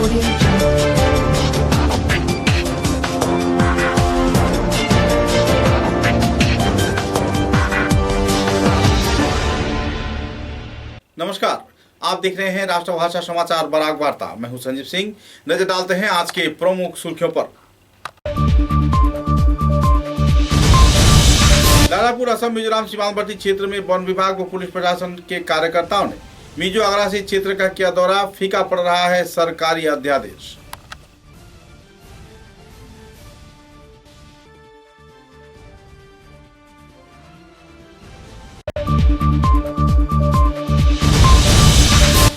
नमस्कार, आप देख रहे हैं राष्ट्रभाषा समाचार बराक वार्ता। मैं हूं संजीव सिंह। नजर डालते हैं आज के प्रमुख सुर्खियों पर। लालापुर असम मिजोरम सीमांतवर्ती क्षेत्र में वन विभाग व पुलिस प्रशासन के कार्यकर्ताओं ने मिजो आग्रासी क्षेत्र का किया दौरा। फीका पड़ रहा है सरकारी अध्यादेश।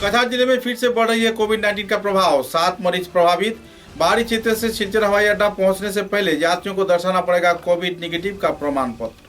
कछार जिले में फिर से बढ़ रही है कोविड-19 का प्रभाव। 7 मरीज प्रभावित। बाहरी क्षेत्र से सिलचर हवाई अड्डा पहुंचने से पहले यात्रियों को दर्शाना पड़ेगा कोविड निगेटिव का प्रमाण पत्र।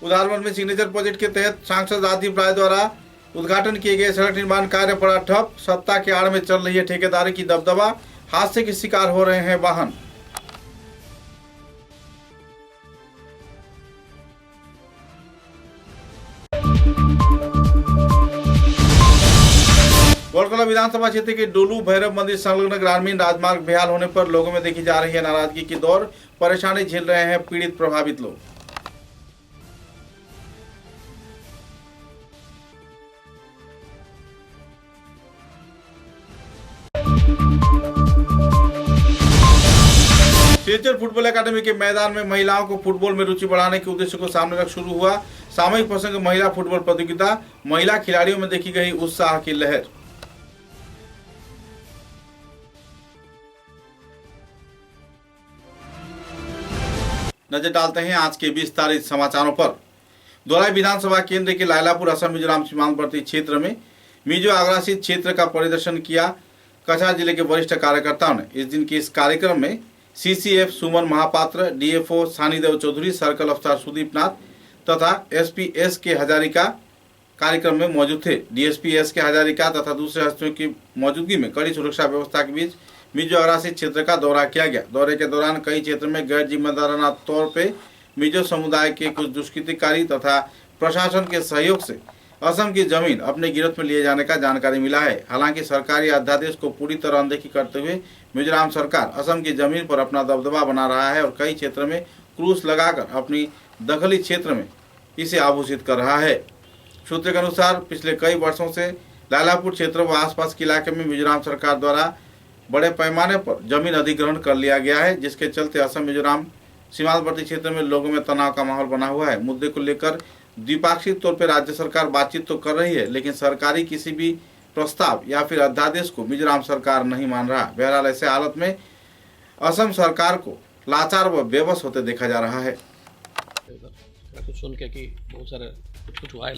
उदारवन में सिग्नेचर प्रोजेक्ट के तहत सांसद राजीव राय द्वारा उद्घाटन किए गए सड़क निर्माण कार्य पड़ा ठप। सत्ता के आड़ में चल रही है ठेकेदारी की दबदबा। हादसे के शिकार हो रहे हैं वाहन। बड़कला विधानसभा क्षेत्र के डोलू भैरव मंदिर संलग्न ग्रामीण राजमार्ग बेहाल होने पर लोगों में देखी जा रही है नाराजगी की दौर। परेशानी झेल रहे हैं पीड़ित प्रभावित लोग। सिलचर फुटबॉल अकादमी के मैदान में महिलाओं को फुटबॉल में रुचि बढ़ाने के उद्देश्य को सामने रख शुरू हुआ सामूहिक प्रसंग महिला फुटबॉल प्रतियोगिता। महिला खिलाड़ियों में देखी गई उत्साह की लहर। नजर डालते हैं आज के विस्तारित समाचारों पर। धोलाई विधानसभा केंद्र के लालापुर असम मिजोरम सीमांतवर्ती क्षेत्र में मिजो आग्रासी क्षेत्र का परिदर्शन किया कछार जिले के वरिष्ठ कार्यकर्ताओं ने। इस दिन के इस कार्यक्रम में सीसीएफ सुमन महापात्र, डीएफओ सानीदेव चौधरी, सर्कल अफसर सुदीप नाथ तथा एसपी एस के हजारिका कार्यक्रम में मौजूद थे। डीएसपी एस के हजारिका तथा दूसरे हस्तियों की मौजूदगी में कड़ी सुरक्षा व्यवस्था के बीच मिजो आग्रासी क्षेत्र का दौरा किया गया। दौरे के दौरान कई क्षेत्र में गैर जिम्मेदाराना तौर पे मिजो समुदाय के कुछ दुष्कृतिकारी तथा प्रशासन के सहयोग से असम की जमीन अपने गिरफ्त में लिए जाने का जानकारी मिला है। हालांकि सरकारी अध्यादेश को पूरी तरह अनदेखी करते हुए मिजोरम सरकार असम की जमीन पर अपना दबदबा बना रहा है और कई क्षेत्र में क्रूस लगाकर अपनी दखली क्षेत्र में इसे आभूषित कर रहा है। सूत्र के अनुसार पिछले कई वर्षों से लालापुर क्षेत्र व आसपास के इलाके में मिजोरम सरकार द्वारा बड़े पैमाने पर जमीन अधिग्रहण कर लिया गया है, जिसके चलते असम मिजोरम सीमांतवर्ती क्षेत्र में लोगों में तनाव का माहौल बना हुआ है। मुद्दे को लेकर द्विपाक्षिक तौर पर राज्य सरकार बातचीत तो कर रही है, लेकिन सरकारी किसी भी प्रस्ताव या फिर अध्यादेश को मिजोरम सरकार नहीं मान रहा। बहरहाल ऐसे हालत में असम सरकार को लाचार व बेबस होते देखा जा रहा है। कुछ सुन के कि बहुत सारे कुछ हुआ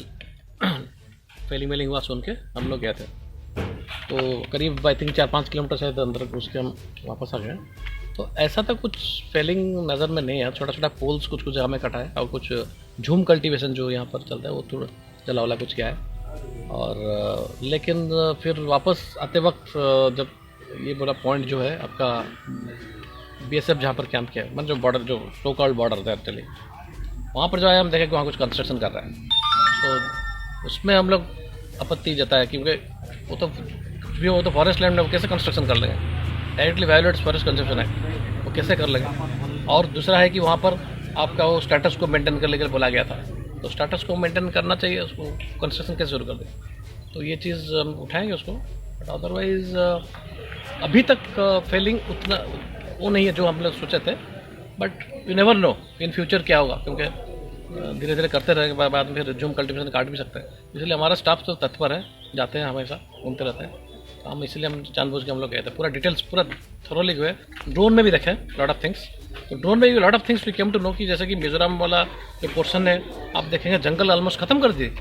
फेलिंग मेलिंग हुआ सुन के हम लोग गए थे, तो करीब आई थिंक 4-5 किलोमीटर शायद अंदर घुस के हम वापस आ गए। तो ऐसा तो कुछ फेलिंग नज़र में नहीं है। छोटा छोटा पोल्स कुछ जगह में कटा है और कुछ झूम कल्टीवेशन जो यहाँ पर चलता है वो थोड़ा जला वाला कुछ क्या है। और लेकिन फिर वापस आते वक्त जब ये बड़ा पॉइंट जो है आपका बीएसएफ जहाँ पर कैंप किया है, मतलब जो बॉर्डर जो सो कॉल्ड बॉर्डर था एक्चुअली, वहाँ पर जो है हम देखें कि वहाँ कुछ कंस्ट्रक्शन कर रहे हैं। तो उसमें हम लोग आपत्ति जताया क्योंकि वो तो फॉरेस्ट लैंड में वो कैसे कंस्ट्रक्शन कर लेंगे, directly violates forest conservation act, वो कैसे कर लेंगे। और दूसरा है कि वहाँ पर आपका वो स्टेटस को मेंटेन करने के लिए बोला गया था, तो स्टेटस को मेंटेन करना चाहिए, उसको कंस्ट्रक्शन कैसे शुरू कर दें। तो ये चीज़ हम उठाएंगे उसको, बट अदरवाइज अभी तक फेलिंग उतना वो नहीं है जो हम लोग सोचे थे, but you never know in future क्या होगा, क्योंकि धीरे धीरे करते रहेंगे बाद में फिर जूम कल्टीवेशन काट भी सकते हैं। इसलिए हमारा स्टाफ तो तत्पर है, जाते हैं हमेशा, घूमते रहते हैं। तो हम इसलिए हम जानबूझ के हम लोग गए थे, पूरा डिटेल्स पूरा थोरोली हुए। ड्रोन में भी देखें लॉट ऑफ थिंग्स, तो ड्रोन में भी lot of things we came to know कि जैसे कि मिजोरम वाला जो पोर्शन है आप देखेंगे जंगल ऑलमोस्ट खत्म कर दिए,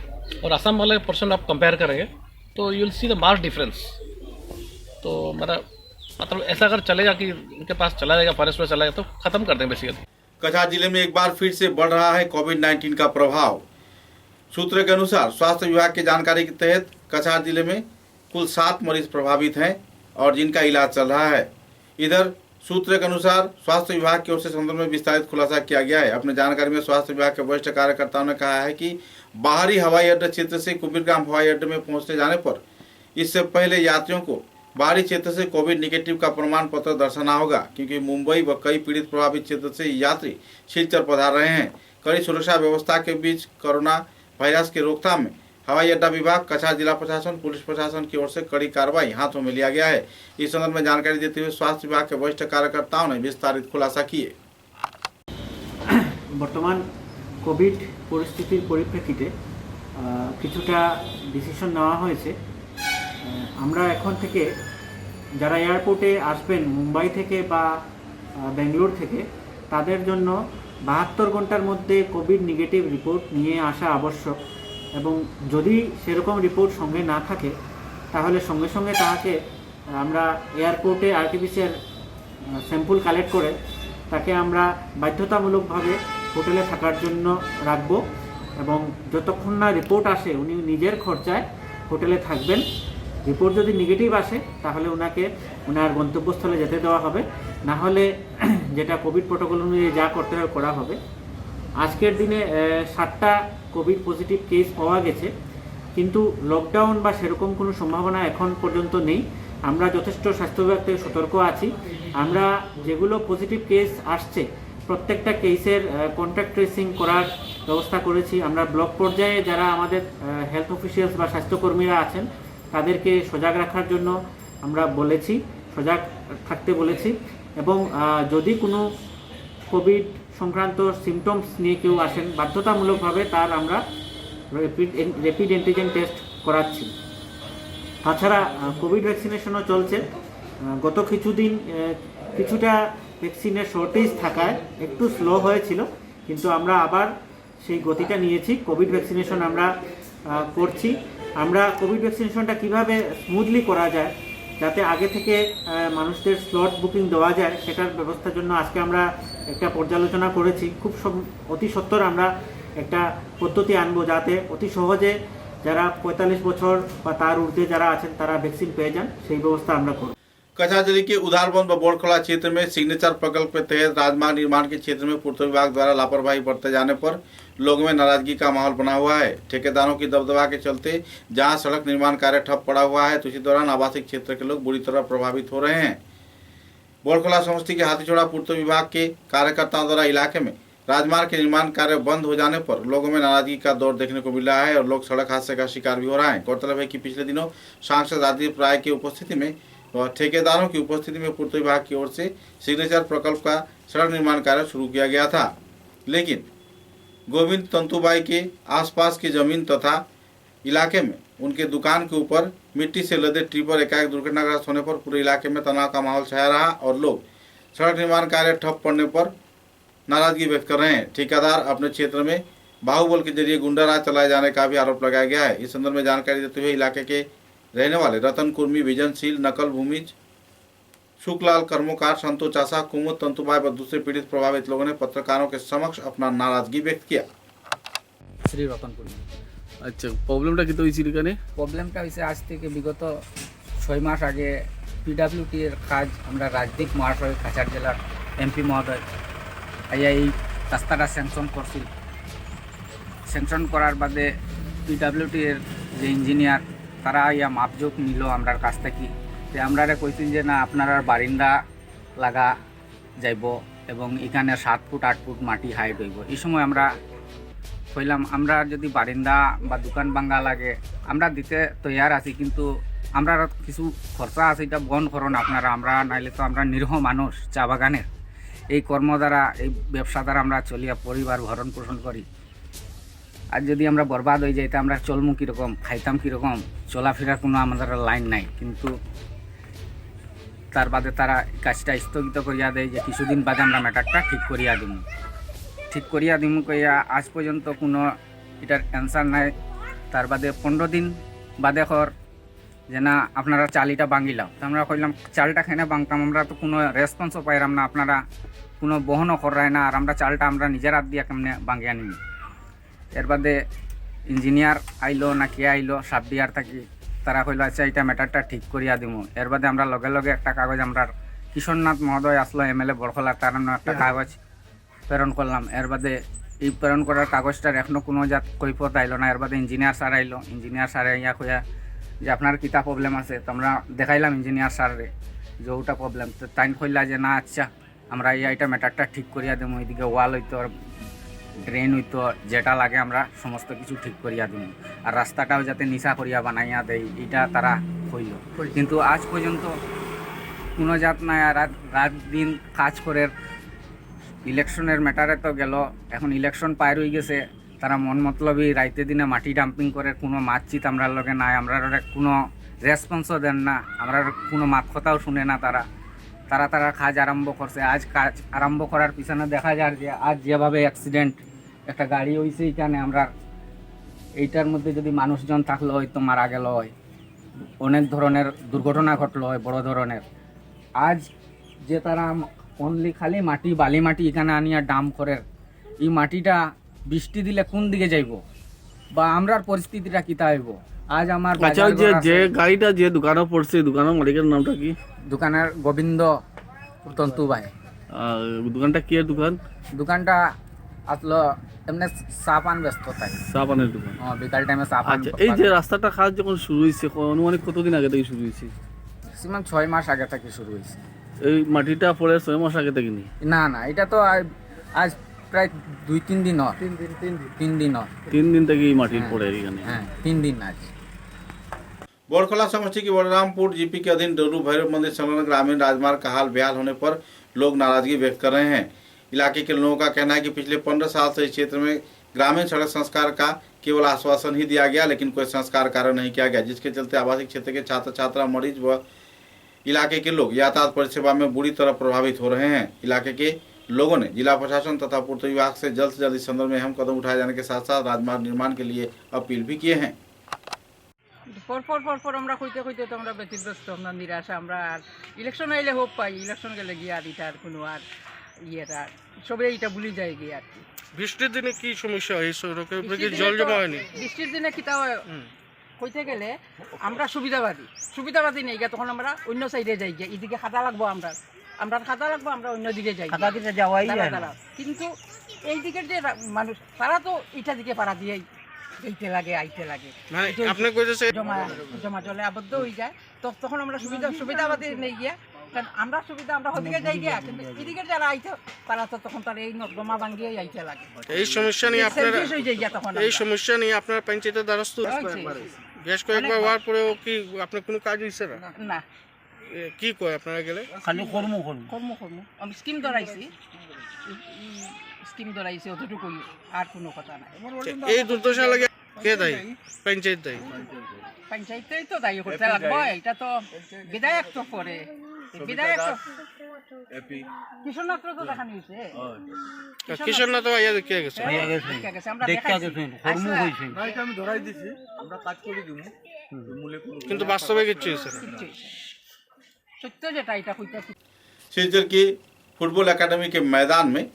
और असम वाला पोर्शन आप कंपेयर करेंगे तो you will see the mark difference. तो मेरा मतलब ऐसा अगर चलेगा कि उनके पास चला जाएगा, फॉरेस्ट में चला जाएगा, तो खत्म कर देंगे बेसिकली। कछार जिले में एक बार फिर से बढ़ रहा है कोविड-19 का प्रभाव। सूत्रों के अनुसार स्वास्थ्य विभाग की जानकारी के तहत कछार जिले में कुल 7 मरीज प्रभावित हैं और जिनका इलाज चल रहा है। इधर सूत्र के अनुसार स्वास्थ्य विभाग की ओर से संदर्भ में विस्तारित खुलासा किया गया है। अपने जानकारी में स्वास्थ्य विभाग के वरिष्ठ कार्यकर्ताओं ने कहा है कि बाहरी हवाई अड्डा क्षेत्र से कुबीरग्राम हवाई अड्डे में पहुंचने जाने पर इससे पहले यात्रियों को बाहरी क्षेत्र से कोविड निगेटिव का प्रमाण पत्र दर्शाना होगा, क्योंकि मुंबई व कई पीड़ित प्रभावित क्षेत्र से यात्री शिलचर पधार रहे हैं। कड़ी सुरक्षा व्यवस्था के बीच कोरोना वायरस की रोकथाम में हवाई अड्डा विभाग, कछार जिला प्रशासन, पुलिस प्रशासन की ओर से कड़ी कार्रवाई हाथों में लिया गया है। इस संदर्भ में जानकारी देते हुए स्वास्थ्य विभाग के वरिष्ठ कार्यकर्ताओं ने विस्तारित खुलासा किए। বর্তমান কোভিড পরিস্থিতির পরিপ্রেক্ষিতে কিছুটা ডিসিশন নেওয়া হয়েছে। আমরা এখন থেকে যারা এয়ারপোর্টে আসবেন মুম্বাই থেকে বা বেঙ্গালুরু থেকে, তাদের জন্য 72 ঘন্টার মধ্যে কোভিড নেগেটিভ রিপোর্ট নিয়ে আসা আবশ্যক এবং যদি সেরকম রিপোর্ট সঙ্গে না থাকে তাহলে সঙ্গে সঙ্গে তাকে আমরা এয়ারপোর্টে আরটিপিসিআর স্যাম্পল কালেক্ট করে তাকে আমরা বাধ্যতামূলকভাবে হোটেলে থাকার জন্য রাখব এবং যতক্ষণ না রিপোর্ট আসে উনি নিজের খরচায় হোটেলে থাকবেন। রিপোর্ট যদি নেগেটিভ আসে তাহলে ওনাকে ওনার গন্তব্যস্থলে যেতে দেওয়া হবে, না হলে যেটা কোভিড প্রোটোকল অনুযায়ী যা করতে হবে করা হবে। আজকের দিনে 7টা কোভিড পজিটিভ কেস পাওয়া গেছে, কিন্তু লকডাউন বা সেরকম কোনো সম্ভাবনা এখন পর্যন্ত নেই। আমরা যথেষ্ট স্বাস্থ্য বিভাগ থেকে সতর্ক আছি। আমরা যেগুলো পজিটিভ কেস আসছে প্রত্যেকটা কেসের কন্ট্যাক্ট ট্রেসিং করার ব্যবস্থা করেছি। আমরা ব্লক পর্যায়ে যারা আমাদের হেলথ অফিসিয়ালস বা স্বাস্থ্যকর্মীরা আছেন তাদেরকে সজাগ রাখার জন্য আমরা বলেছি, সজাগ থাকতে বলেছি এবং যদি কোনো কোভিড সংক্রান্ত সিমটমস নিয়ে কেউ আসেন বাধ্যতামূলকভাবে তার আমরা র্যাপিড অ্যান্টিজেন টেস্ট করাচ্ছি। তাছাড়া কোভিড ভ্যাকসিনেশনও চলছে। গত কিছুদিন কিছুটা ভ্যাকসিনের শর্টেজ থাকায় একটু স্লো হয়েছিল, কিন্তু আমরা আবার সেই গতিটা নিয়েছি। কোভিড ভ্যাকসিনেশন আমরা করছি। আমরা কোভিড ভ্যাকসিনেশনটা কীভাবে স্মুথলি করা যায়, যাতে আগে থেকে মানুষদের স্লট বুকিং দেওয়া যায়, সেটার ব্যবস্থার জন্য আজকে আমরা একটা পর্যালোচনা করেছি। খুব অতি সত্বর আমরা একটা পদ্ধতি আনবো যাতে অতি সহজে যারা 45 বছর বা তার ঊর্ধ্বে যারা আছেন তারা ভ্যাকসিন পেয়ে যান, সেই ব্যবস্থা আমরা করব। कछार जिले के उधारबंद व बोरखला क्षेत्र में सिग्नेचर प्रकल्प के तहत राजमार्ग निर्माण के क्षेत्र में पूर्त विभाग द्वारा लापरवाही बरते जाने पर लोगों में नाराजगी का माहौल बना हुआ है। ठेकेदारों की दबदबा के चलते जहां सड़क निर्माण कार्य ठप पड़ा हुआ है, तो इसी दौरान आवासीय क्षेत्र के लोग बुरी तरह प्रभावित हो रहे हैं। बोरखला समष्टि के हाथीछोड़ा पूर्त विभाग के कार्यकर्ताओं द्वारा इलाके में राजमार्ग के निर्माण कार्य बंद हो जाने पर लोगों में नाराजगी का दौर देखने को मिल रहा है और लोग सड़क हादसे का शिकार भी हो रहा है। गौरतलब है कि पिछले दिनों सांसद राजीव राय की उपस्थिति में और ठेकेदारों की उपस्थिति में पूर्त विभाग की ओर से सिग्नेचर प्रकल्प का सड़क निर्माण कार्य शुरू किया गया था, लेकिन गोविंद तंतुबाई के आसपास की जमीन तथा इलाके में उनके दुकान के ऊपर मिट्टी से लदे ट्रिपर एकाएक दुर्घटनाग्रस्त होने पर पूरे इलाके में तनाव का माहौल छाया रहा और लोग सड़क निर्माण कार्य ठप पड़ने पर नाराजगी व्यक्त कर रहे हैं। ठेकेदार अपने क्षेत्र में बाहुबल के जरिए गुंडा राज चलाए जाने का भी आरोप लगाया गया है। इस संदर्भ में जानकारी देते हुए इलाके के रहने वाले रतन कुर्मी, विजनशील, नकल भूमिज, शुक्लाल, कर्मकार, संतो चासा, कुमुद तंतुबाई व दूसरे पीड़ित प्रभावित लोगों ने पत्रकारों के समक्ष अपना नाराजगी व्यक्त किया। শ্রী রতনপুর। আচ্ছা, প্রবলেমটা কি তো হয়েছিল এখানে? প্রবলেমটা হয়েছে আজ থেকে বিগত 6 মাস আগে পিডাব্লিউটি এর কাজ আমরা রাজদীপ মহাশয় কাছাড় জেলার এমপি মহোদয় আইয়া এই রাস্তাটা স্যাংশন করছিল। স্যাংশন করার বাদে পিডাব্লিউটি এর যে ইঞ্জিনিয়ার তারা আইয়া মাপজোক নিল আমরার কাছ থেকে। তো আমরা কইছিল যে না আপনার বারিন্দা লাগা যাইব এবং এখানে 7 ফুট 8 ফুট মাটি হাইট হইব। এই সময় আমরা কইলাম আমরা যদি বারিন্দা বা দোকান ভাঙ্গা লাগে আমরা দিতে তৈয়ার আছি, কিন্তু আমরা কিছু খরচা আছে এটা বন্ধ করুন আপনারা। আমরা নাইলে তো আমরা নিরীহ মানুষ, চা বাগানের এই কর্ম দ্বারা এই ব্যবসা দ্বারা আমরা চলিয়া পরিবার ভরণ পোষণ করি। আর যদি আমরা বরবাদ হয়ে যাইতে আমরা চলমু কীরকম, খাইতাম কীরকম, চলাফেরার কোনো আমাদের লাইন নাই। কিন্তু তার বাদে তারা কাজটা স্থগিত করিয়া দেয় যে কিছুদিন বাদে আমরা ম্যাটারটা ঠিক করিয়া দিমু কইয়া আজ পর্যন্ত কোনো এটার অ্যান্সার নাই। তার বাদে 15 দিন বাদে কর যে না আপনারা চালিটা ভাঙিলাম। তো আমরা কইলাম চালটা খেনে ভাঙতাম, আমরা তো কোনো রেসপন্সও পাইলাম না, আপনারা কোনো বহনও করায় না, আর আমরা চালটা আমরা নিজের হাত দিয়া কেমনে ভাঙিয়া নিই। এর বাদে ইঞ্জিনিয়ার আইলো না কে আইলো সাবডিয়ার থাকি, তারা কইলো আচ্ছা এটা ম্যাটারটা ঠিক করিয়া দিমু। এর বাদে আমরা লগে লগে একটা কাগজ আমরা কিশোরনাথ মহোদয় আসলো এমএলএ বড়খলা, তার জন্য একটা কাগজ প্রেরণ করলাম। এর বাদে এই প্রেরণ করার কাগজটার এখনও কোনো জাত কৈফত আইলো না। এর বাদে ইঞ্জিনিয়ার স্যার আইলো, ইঞ্জিনিয়ার স্যারে ইয়া কইয়া যে আপনার কিতা প্রবলেম আছে, তো আমরা দেখাইলাম ইঞ্জিনিয়ার স্যারে যে ওটা প্রবলেম। তো তাই কইলা যে না আচ্ছা আমরা এইটা ম্যাটারটা ঠিক করিয়া দেবো, ওইদিকে ওয়াল হইতো, ড্রেন হইতো, যেটা লাগে আমরা সমস্ত কিছু ঠিক করিয়া দিব, আর রাস্তাটাও যাতে নিশা করিয়া বানাইয়া দেয় এইটা তারা কইল। কিন্তু আজ পর্যন্ত কোনো জাত নাই। আর রাত দিন কাজ করে ইলেকশনের ম্যাটারে তো গেল, এখন ইলেকশন পার হয়ে গেছে, তারা মন মতলবই রাইতে দিনে মাটি ডাম্পিং করে, কোনো মাতচিত আমরা লগে নাই, আমরা কোনো রেসপন্সও দেন না, আমরা কোনো মাত কথাও শুনে না। তারা কাজ আরম্ভ করছে। আজ কাজ আরম্ভ করার পিছনে দেখা যায় যে আজ যেভাবে অ্যাক্সিডেন্ট একটা গাড়ি হয়েছে এখানে, আমরা এইটার মধ্যে যদি মানুষজন থাকলো হয়তো মারা গেল হয়, অনেক ধরনের দুর্ঘটনা ঘটলো হয় বড় ধরনের। আজ যে তারা অনলি খালি মাটি বালি মাটি এখানে আনিয়া ডাম্প করে, এই মাটিটা বৃষ্টি দিলে কোন দিকে যাইব বা আমরার পরিস্থিতিটা কিতা হইব। আজ আমার আচ্ছা, ওই যে গাড়িটা যে দোকানে পড়ছে, দোকানের মালিকের নামটা কি? দোকানের গোবিন্দ তন্তু ভাই। দোকানটা কি এর দোকান? দোকানটা আসলো এমনি চা পান ব্যস্ত থাকে, চা পানের দোকান। বিকাল টাইমে চা পান। আচ্ছা, এই যে রাস্তাটা কাজ যখন শুরু হয়েছে, অনুমানিক কতদিন আগে থেকে শুরু হয়েছে? ম্যাক্সিমাম 6 মাস আগে থেকে শুরু হয়েছে। এই মাটিটা পড়ে 6 মাস আগে থেকে নি? না এটা তো আজ প্রায় 2-3 দিন হয়। 3 দিন হয়। 3 দিন থেকে এই মাটির পড়ে এখানে। হ্যাঁ 3 दिन आज। बड़खला समष्टि के बलरामपुर जीपी के अधीन डोरू भैरव मंदिर संलग्न ग्रामीण राजमार्ग का हाल बेहाल होने पर लोग नाराजगी व्यक्त कर रहे हैं। इलाके के लोगों का कहना है कि पिछले 15 साल से इस क्षेत्र में ग्रामीण सड़क संस्कार का केवल आश्वासन ही दिया गया, लेकिन कोई संस्कार कार्य नहीं किया गया, जिसके चलते आवासीय क्षेत्र के छात्र छात्रा, मरीज व इलाके के लोग यातायात परिसेवा में बुरी तरह प्रभावित हो रहे हैं। इलाके के लोगों ने जिला प्रशासन तथा पूर्त विभाग से जल्द से जल्द इस संदर्भ में अहम कदम उठाए जाने के साथ साथ राजमार्ग निर्माण के लिए अपील भी किए हैं। পর আমরা কইতে তো আমরা ব্যতিগ্রস্ত, আমরা নিরাশা। আমরা আর ইলেকশন আইলে হোপ পাই, ইলেকশন গেলে গিয়ে আর এটার কোনো আর ইয়েটা সবাই এটা ভুলে যায় গিয়ে আর কি। বৃষ্টির দিনে কি সমস্যা হয়? সড়কের উপরে কি জল জমা হয়নি? বৃষ্টির দিনে কি তাও কইতে গেলে আমরা সুবিধাবাদী নেই গিয়া, তখন আমরা অন্য সাইডে যাই গিয়া, এদিকে খাতা লাগবো, আমরা খাতা লাগবো, আমরা অন্য দিকে যাই, খাতা দিকে যাওয়াই যায় না। কিন্তু এই দিকের যে মানুষ তারা তো এটা দিকে পাড়া দিয়েই আইতে লাগে মানে আপনি কইতেছে জমা জলে আবদ্ধ হয়ে যায়, তো তখন আমরা সুবিধাবাদী নেই গিয়া, কারণ আমরা ওদিকে যাই গিয়া, কিন্তু এদিকে যারা আইতে তারা তো তখন তার এই নর্দমা ভাঙ্গিয়ে আইতে লাগে। এই সমস্যা নিয়ে আপনারা তখন এই সমস্যা নিয়ে আপনার পঞ্চায়েতের দ্বারস্থ বেশ কয়েকবার হওয়ার পরেও কি আপনার কোনো কাজ হয়েছে না? না, কি কয় আপনারা গেলে? খালি কর্ম আমি স্কিম ধরাইছি অতটুকুই, আর কোনো কথা নাই। এই দুর্দশা লাগে কে দায়ী? পঞ্চায়েত দায়ী? পঞ্চায়েতেই তো দায়ী করতে লাগবে, এটা তো বিধায়ক তো করে, বিধায়ক কিশোরনাথ তো দেখানি হয়েছে, কিশোরনাথ তো আইয়া দেখিয়া গেছে, আমরা দেখাইছি, আমি ধরাই দিছি, আমরা কাজ করে দিব, কিন্তু বাস্তবে কিছু হয়েছে না। সত্য যেটা এটা কইতে। सिलचर की फुटबॉल एकेडमी के मैदान में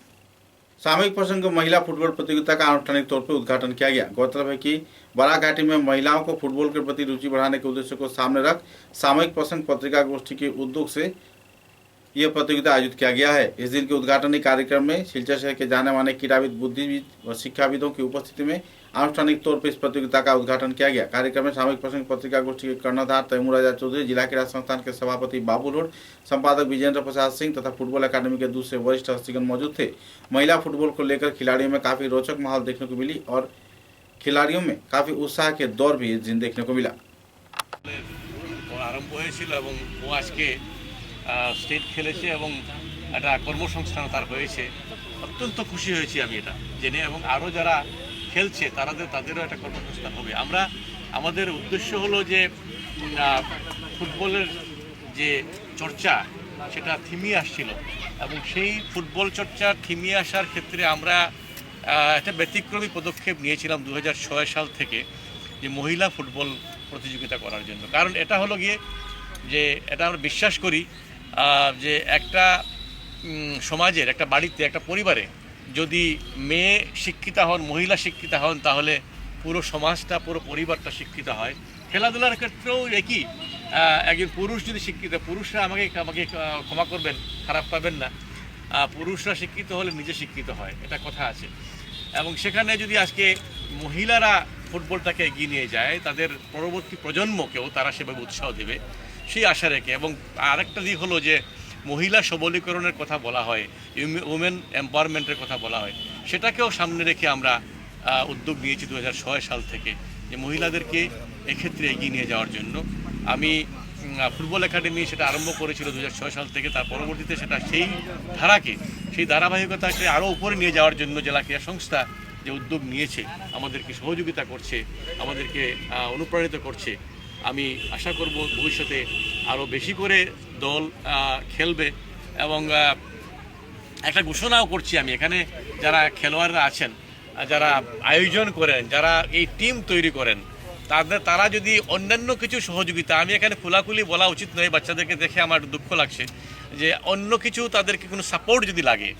सामूहिक प्रसंग महिला फुटबॉल प्रतियोगिता का आनुष्ठानिक तौर पर उद्घाटन किया गया। गौरतलब है कि बाराघाटी में महिलाओं को फुटबॉल के प्रति रुचि बढ़ाने के उद्देश्य को सामने रख सामूहिक प्रसंग पत्रिका गोष्ठी के उद्योग से यह प्रतियोगिता आयोजित किया गया है। इस दिन के उद्घाटनी कार्यक्रम में सिलचर शहर के जाने माने क्रीड़ाविद, बुद्धिविद व शिक्षाविदों की उपस्थिति में आनुष्ठानिक तौर पर इस प्रतियोगिता का उद्घाटन किया गया। कार्यक्रम में सामूहिक प्रसंग पत्रिका गोष्ठी के कर्णधार तैमूर राजा चौधरी, जिला क्रीड़ा संस्थान के सभापति बाबू लोड, संपादक विजेंद्र प्रसाद सिंह तथा फुटबॉल अकादमी के दूसरे वरिष्ठ हस्तीगण मौजूद थे। महिला फुटबॉल को लेकर खिलाड़ियों में काफी रोचक माहौल देखने को मिली और खिलाड़ियों में काफी उत्साह के दौर भी इस दिन देखने को मिला। আরম্ভ হয়েছিল এবং ও আজকে স্টেট খেলেছে এবং একটা কর্মসংস্থান তার হয়েছে। অত্যন্ত খুশি হয়েছি আমি এটা জেনে, এবং আরও যারা খেলছে তাদেরও একটা কর্মসংস্থান হবে। আমাদের উদ্দেশ্য হলো যে ফুটবলের যে চর্চা সেটা থিমিয়ে আসছিল, এবং সেই ফুটবল চর্চা থিমিয়ে আসার ক্ষেত্রে আমরা একটা ব্যতিক্রমী পদক্ষেপ নিয়েছিলাম 2006 সাল থেকে, যে মহিলা ফুটবল প্রতিযোগিতা করার জন্য। কারণ এটা হলো গিয়ে যে এটা আমরা বিশ্বাস করি যে একটা সমাজের, একটা বাড়িতে, একটা পরিবারে যদি মেয়ে শিক্ষিতা হন, মহিলা শিক্ষিতা হন, তাহলে পুরো সমাজটা, পুরো পরিবারটা শিক্ষিত হয়। খেলাধুলার ক্ষেত্রেও একই, একজন পুরুষ যদি শিক্ষিত, পুরুষরা আমাকে ক্ষমা করবেন, খারাপ পাবেন না, পুরুষরা শিক্ষিত হলে নিজে শিক্ষিত হয়, এটা কথা আছে। এবং সেখানে যদি আজকে মহিলারা ফুটবলটাকে এগিয়ে নিয়ে যায়, তাদের পরবর্তী প্রজন্মকেও তারা সেভাবে উৎসাহ দেবে সেই আশা রেখে। এবং আরেকটা দিক হলো যে মহিলা সবলীকরণের কথা বলা হয়, উমেন এম্পাওয়ারমেন্টের কথা বলা হয়, সেটাকেও সামনে রেখে আমরা উদ্যোগ নিয়েছি 2006 সাল থেকে যে মহিলাদেরকে এক্ষেত্রে এগিয়ে নিয়ে যাওয়ার জন্য। আমি ফুটবল একাডেমি সেটা আরম্ভ করেছিল 2006 সাল থেকে, তার পরবর্তীতে সেটা সেই ধারাবাহিকতাকে আরও উপরে নিয়ে যাওয়ার জন্য জেলা ক্রীড়া সংস্থা যে উদ্যোগ নিয়েছে, আমাদেরকে সহযোগিতা করছে, আমাদেরকে অনুপ্রাণিত করছে। আমি আশা করব ভবিষ্যতে আরও বেশি করে দল খেলবে। এবং একটা ঘোষণাও করছি আমি, এখানে যারা খেলোয়াড়রা আছেন, যারা আয়োজন করেন, যারা এই টিম তৈরি করেন, তারা যদি অন্যান্য কিছু সহযোগিতা, আমি এখানে খোলাখুলি বলা উচিত নয়, বাচ্চাদেরকে দেখে আমার দুঃখ লাগছে, যে অন্য কিছু তাদেরকে কোনো সাপোর্ট যদি লাগে,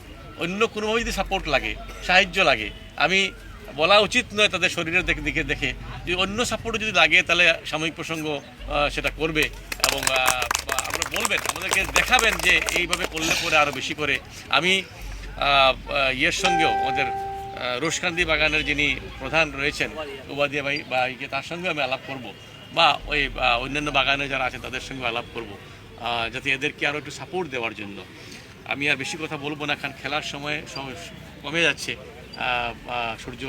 অন্য কোনোভাবে যদি সাপোর্ট লাগে, সাহায্য লাগে, আমি বলা উচিত নয় তাদের শরীরের দিকে দেখে, যদি অন্য সাপোর্ট যদি লাগে তাহলে সাময়িক প্রসঙ্গ সেটা করবে। এবং আমরা বলবেন, আমাদেরকে দেখাবেন যে এইভাবে করলে পরে আরও বেশি করে। আমি ইয়ের সঙ্গেও, আমাদের রোশকান্দি বাগানের যিনি প্রধান রয়েছেন উবাদিয়া ভাইকে, তার সঙ্গে আমি আলাপ করব, বা ওই অন্যান্য বাগানে যারা আছে তাদের সঙ্গে আলাপ করব, যাতে এদেরকে আরও একটু সাপোর্ট দেওয়ার জন্য। আমি আর বেশি কথা বলবো না, কারণ খেলার সময় কমে যাচ্ছে, সূর্য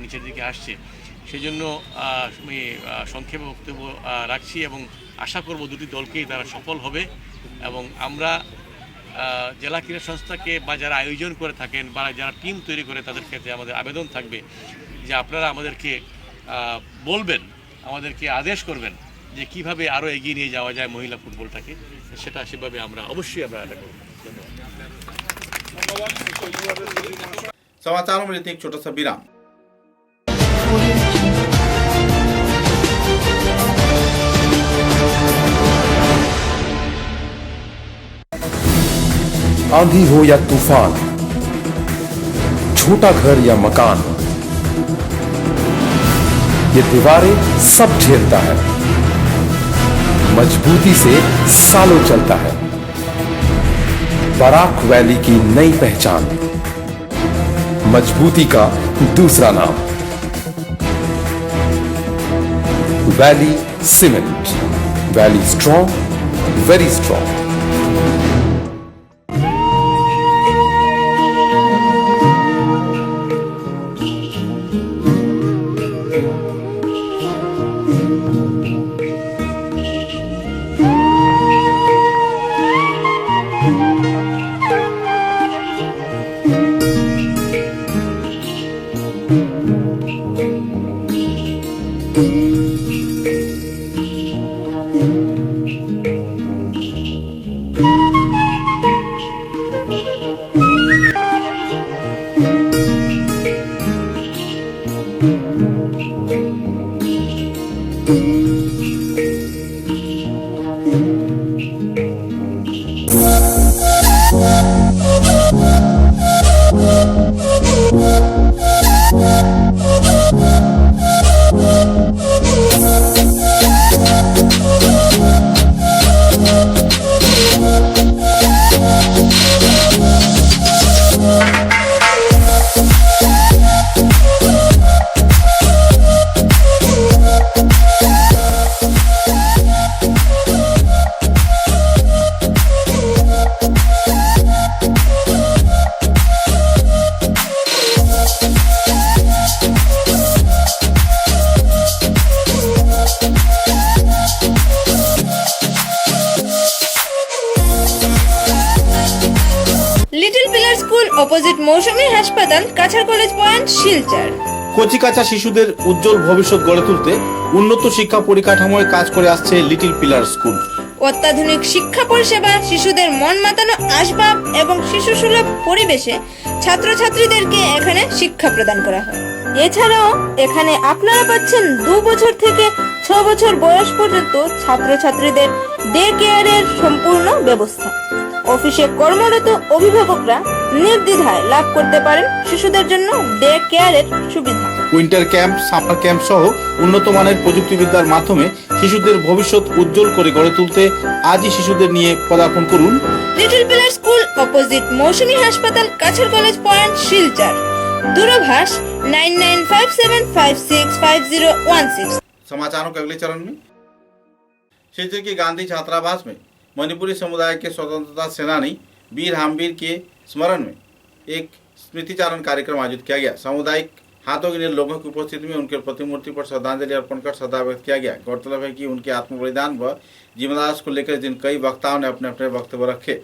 নিচের দিকে আসছে, সেই জন্য আমি সংক্ষেপে বক্তব্য রাখছি এবং আশা করব দুটি দলকেই তারা সফল হবে। এবং আমরা জেলা ক্রীড়া সংস্থাকে বা যারা আয়োজন করে থাকেন বা যারা টিম তৈরি করে তাদের ক্ষেত্রে আমাদের আবেদন থাকবে যে আপনারা আমাদেরকে বলবেন, আমাদেরকে আদেশ করবেন যে কিভাবে আরও এগিয়ে নিয়ে যাওয়া যায় মহিলা ফুটবলটাকে, সেভাবে আমরা অবশ্যই এটা করব। समाचारों में लेते हैं एक छोटा सा विराम। आंधी हो या तूफान, छोटा घर या मकान, ये दीवारें सब झेलता है, मजबूती से सालों चलता है। बराक वैली की नई पहचान, मजबूती का दूसरा नाम, valley cement. Valley strong, very strong. Opposite Mousumi হাসপাতাল, কাছাড় কলেজ পয়েন্ট, শিলচর। কচিকাঁচা শিশুদের উজ্জ্বল ভবিষ্যৎ গড়ে তুলতে উন্নত শিক্ষা পরিকাঠামোয় কাজ করে আসছে লিটল পিলার স্কুল। অত্যাধুনিক শিক্ষা পরিষেবা, শিশুদের মন মাতানো আসবাব এবং শিশু সুলভ পরিবেশে ছাত্রছাত্রীদেরকে এখানে শিক্ষা প্রদান করা হয়। এছাড়াও এখানে আপনারা পাচ্ছেন 2 বছর থেকে 6 বছর বয়স পর্যন্ত ছাত্রছাত্রীদের ডে কেয়ারের সম্পূর্ণ ব্যবস্থা। অফিসে কর্মরত অভিভাবকরা নির্দ্বিধায় লাভ করতে পারেন শিশুদের জন্য ডে কেয়ারের সুবিধা। উইন্টার ক্যাম্প, সামার ক্যাম্প সহ উন্নত মানের প্রযুক্তিবিদ্যার মাধ্যমে শিশুদের ভবিষ্যৎ উজ্জ্বল করে গড়ে তুলতে আজই শিশুদের নিয়ে পদার্পণ করুন little pillar school opposite Mousumi হাসপাতাল, কাছাড় কলেজ পয়েন্ট, শিলচর। दूरभाष 9957565016। समाचारों के अगले चरण में शिलचर के गांधी छात्रावास में मणिपुरी समुदाय के स्वतंत्रता सेनानी वीर हामवीर के स्मरण में एक स्मृतिचारण कार्यक्रम आयोजित किया गया। सामुदायिक हाथों गिने लोगों की उपस्थिति में उनके प्रतिमूर्ति पर श्रद्धांजलि अर्पण कर श्रद्धा व्यक्त किया गया। गौरतलब है कि उनके आत्म बलिदान व जीवनदास को लेकर जिन कई वक्ताओं ने अपने अपने वक्तव्य रखे।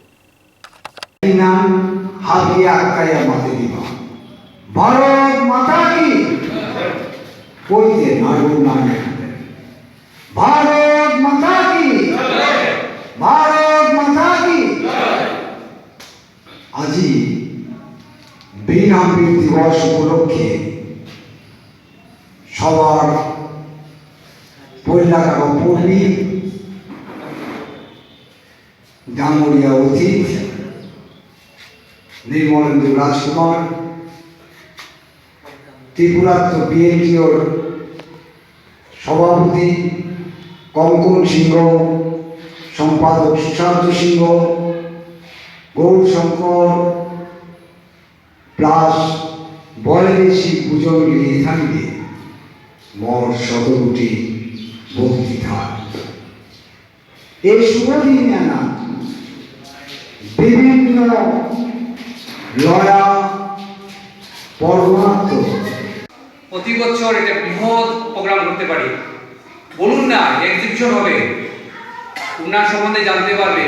भारत माता की कोई भारत माता की, भारत माता की। আজি বীর হামবীর দিবস উপলক্ষে সবার পৈলাকার পূর্বী ডাঙ্গরিয়া অতীত নির্মলেন্দু রাজকুমার, ত্রিপুরাত্ম বিএনপির সভাপতি কঙ্কন সিংহ, সম্পাদক সুশান্ত সিংহ, গৌরশঙ্কর প্লাস বয়দেশী পুজোর লিথানিতে মোট 17টি বক্তৃতা। এই শুভ দিনে না বিভিন্ন লয়া পরমার্থ প্রতি বছর একটা বৃহৎ প্রোগ্রাম করতে পারি। বলুন না, এক্সিবিশন হবে, উনার সম্বন্ধে জানতে পারবে,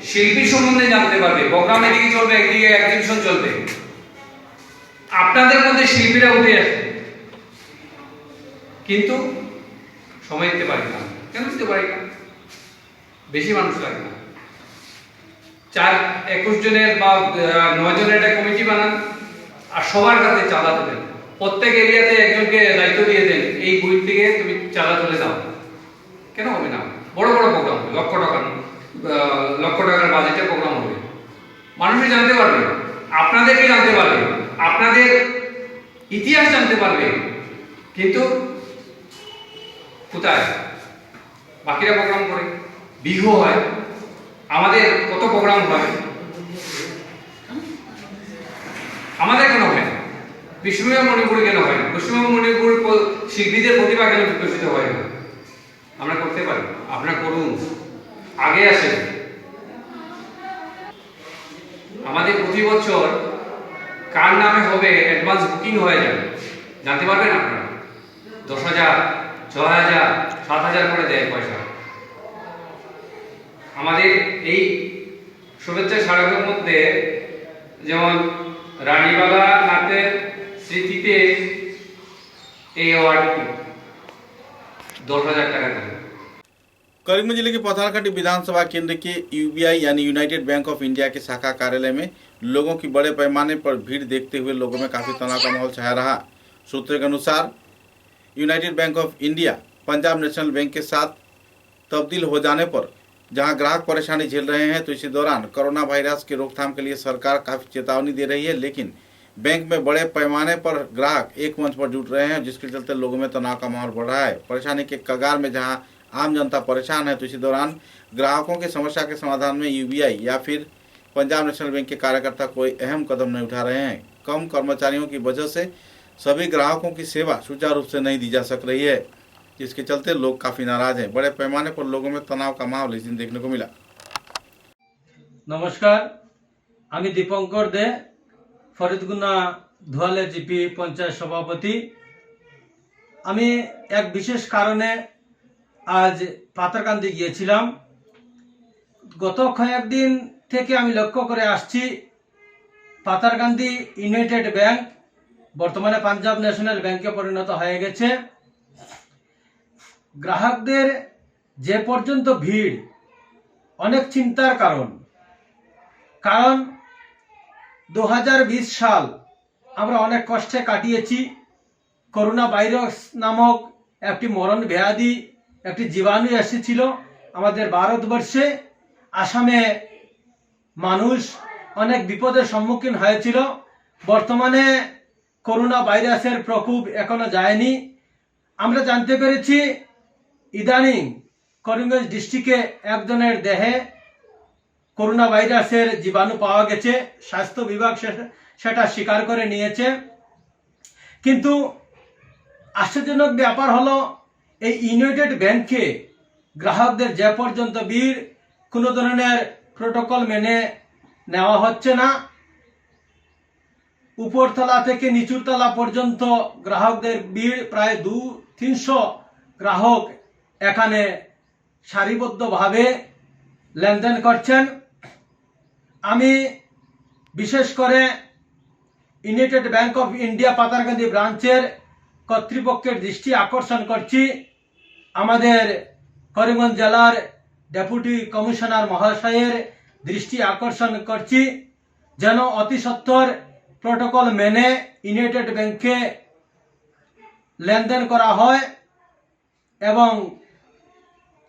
শিল্পী সম্বন্ধে জানতে পারবে। প্রোগ্রাম এদিকে চলবে, একদিকে এক্সিবিশন চলবে। আপনাদের মধ্যে শিল্পীরা উঠে আসে, কিন্তু সময় দিতে পারি না। কেন দিতে পারি না? বেশি মানুষ লাগে না। 4-21 জনের বা 9 জনের একটা কমিটি বানান আর সবার কাছে চাঁদা তোলেন। প্রত্যেক এরিয়াতে একজনকে দায়িত্ব দিয়ে দেন, এই বুথ থেকে তুমি চাঁদা তুলে দাও। কেন হবে না? বড় বড় প্রোগ্রাম হবে, লক্ষ টাকার বাজেটের প্রোগ্রাম হবে। মানুষই জানতে পারবে, আপনাদেরকে জানতে পারবে, আপনাদের ইতিহাস জানতে পারবে। কিন্তু কোথায়? বাকিরা প্রোগ্রাম করে, বিহু হয়, আমাদের কত প্রোগ্রাম হয়, আমাদের কেন হয় না? বিষ্ণুয়া মণিপুরে কেন হয় না? বিষ্ণুয়া মণিপুর শিল্পীদের প্রতিভা কেন বিকশিত হয় না? আমরা করতে পারি, আপনারা করুন, আগে আসেন। আমাদের প্রতি বছর কার নামে হবে অ্যাডভান্স বুকিং হয়ে যাবে, জানতে পারবেন আপনারা। 10,000, 6,000, 7,000 করে দেয় পয়সা। আমাদের এই শুভেচ্ছা স্মারকের মধ্যে যেমন রানীবালা নাথের স্মৃতিতে এই অ্যাওয়ার্ডটি 10,000 টাকা দেবে। करीमगंज जिले के पथारकटी विधानसभा केंद्र के यूबीआई यानी यूनाइटेड बैंक ऑफ इंडिया के शाखा कार्यालय में लोगों की बड़े पैमाने पर भीड़ देखते हुए लोगों में काफी तनाव का माहौल छाया रहा। सूत्रों के अनुसार United bank of India Punjab national bank के साथ तब्दील हो जाने पर जहां ग्राहक परेशानी झेल रहे हैं, तो इसी दौरान कोरोना वायरस की रोकथाम के लिए सरकार काफी चेतावनी दे रही है, लेकिन बैंक में बड़े पैमाने पर ग्राहक एक मंच पर जुट रहे हैं, जिसके चलते लोगों में तनाव का माहौल बढ़ रहा है। परेशानी के कगार में जहां आम जनता परेशान है, तो इसी दौरान ग्राहकों की समस्या के समाधान में यूबीआई या फिर पंजाब नेशनल बैंक के कार्यकर्ता कोई अहम कदम नहीं उठा रहे हैं। कम कर्मचारियों की वजह से सभी ग्राहकों की सेवा सुचारू रूप से नहीं दी जा सक रही है, जिसके चलते लोग काफी नाराज हैं। बड़े पैमाने पर लोगों में तनाव का माहौल इस दिन देखने को मिला। नमस्कार, আমি দীপঙ্কর দে, ফরিদগুনা ধোয়ালে জিপি পঞ্চায়েত সভাপতি। আমি এক বিশেষ কারণে আজ পাতারকান্দি গিয়েছিলাম। গত কয়েকদিন থেকে আমি লক্ষ্য করে আসছি, পাতারকান্দি ইউনাইটেড ব্যাংক বর্তমানে পাঞ্জাব ন্যাশনাল ব্যাংকে পরিণত হয়ে গেছে। গ্রাহকদের যে পর্যন্ত ভিড় অনেক চিন্তার কারণ। 2020 সাল আমরা অনেক কষ্টে কাটিয়েছি। করোনা ভাইরাস নামক একটি মরণ ব্যাধি, একটি জীবাণু এসেছিল আমাদের ভারতবর্ষে। আসামে মানুষ অনেক বিপদের সম্মুখীন হয়েছিল। বর্তমানে করোনা ভাইরাসের প্রকোপ এখনো যায়নি। আমরা জানতে পেরেছি ইদানিং করিমগঞ্জ ডিস্ট্রিক্টে একজনের দেহে করোনা ভাইরাসের জীবাণু পাওয়া গেছে। স্বাস্থ্য বিভাগ সেটা স্বীকার করে নিয়েছে। কিন্তু আশ্চর্যজনক ব্যাপার হলো এই ইউনাইটেড ব্যাংকে গ্রাহকদের যে পর্যন্ত ভিড়, কোনো ধরনের প্রোটোকল মেনে নেওয়া হচ্ছে না। উপরতলা থেকে নিচুতলা পর্যন্ত গ্রাহকদের ভিড়, প্রায় 200-300 গ্রাহক এখানে সারিবদ্ধভাবে লেনদেন করছেন। আমি বিশেষ করে United bank of India Patharkandi ব্রাঞ্চের কর্তৃপক্ষের দৃষ্টি আকর্ষণ করছি, আমাদের করিমগঞ্জ জেলার ডেপুটি কমিশনার মহাশয়ের দৃষ্টি আকর্ষণ করছি যেন অতি সত্বর প্রোটোকল মেনে ইউনাইটেড ব্যাংকে লেনদেন করা হয় এবং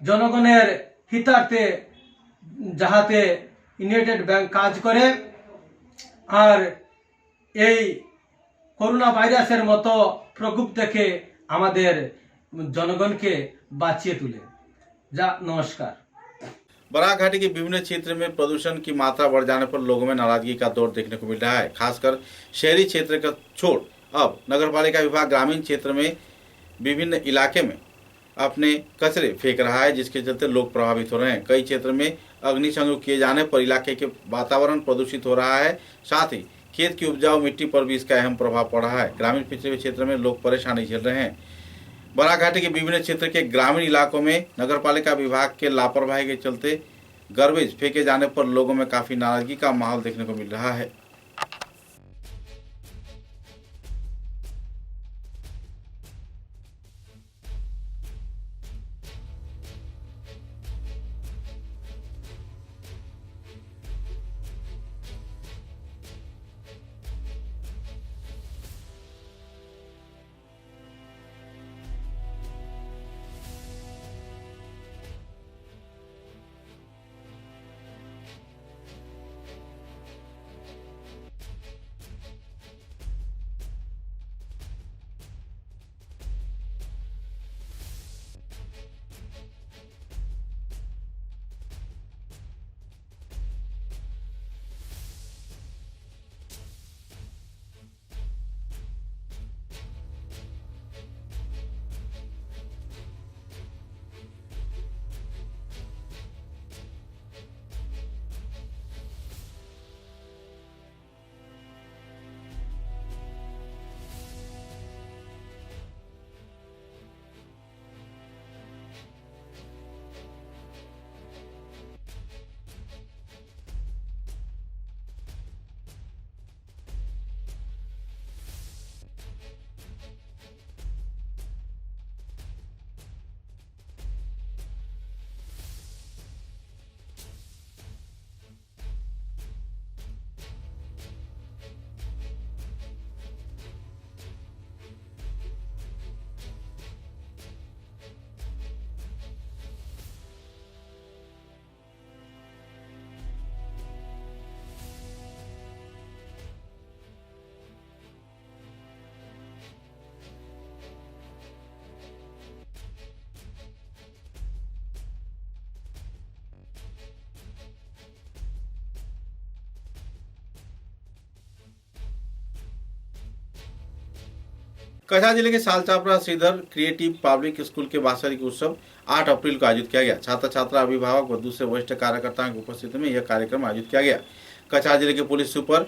জনগণের হিতার্থে যাহাতে ইউনাইটেড ব্যাংক কাজ করে আর এই করোনা ভাইরাসের মতো প্রকোপ থেকে আমাদের জনগণকে বাঁচিয়ে তুলে। नमस्कार। बराक घाटी के विभिन्न क्षेत्र में प्रदूषण की मात्रा बढ़ जाने पर लोगों में नाराजगी का दौर देखने को मिल रहा है। खासकर शहरी क्षेत्र का छोड़ अब नगरपालिका विभाग ग्रामीण क्षेत्र में विभिन्न इलाके में अपने कचरे फेंक रहा है, जिसके चलते लोग प्रभावित हो रहे हैं। कई क्षेत्र में अग्निसंयोग किए जाने पर इलाके के वातावरण प्रदूषित हो रहा है, साथ ही खेत की उपजाऊ मिट्टी पर भी इसका अहम प्रभाव पड़ रहा है। ग्रामीण पिछड़े क्षेत्र में लोग परेशानी झेल रहे हैं। बराक घाटी के विभिन्न क्षेत्र के ग्रामीण इलाकों में नगरपालिका विभाग के लापरवाही के चलते गार्बेज फेंके जाने पर लोगों में काफी नाराजगी का माहौल देखने को मिल रहा है। कछा जिले के सालचापड़ा श्रीधर क्रिएटिव पब्लिक स्कूल के वार्षिक उत्सव 8 अप्रैल को आयोजित किया गया। छात्र छात्रा, अभिभावक व दूसरे वरिष्ठ कार्यकर्ताओं की उपस्थिति में यह कार्यक्रम आयोजित किया गया। कछा जिले के पुलिस सुपर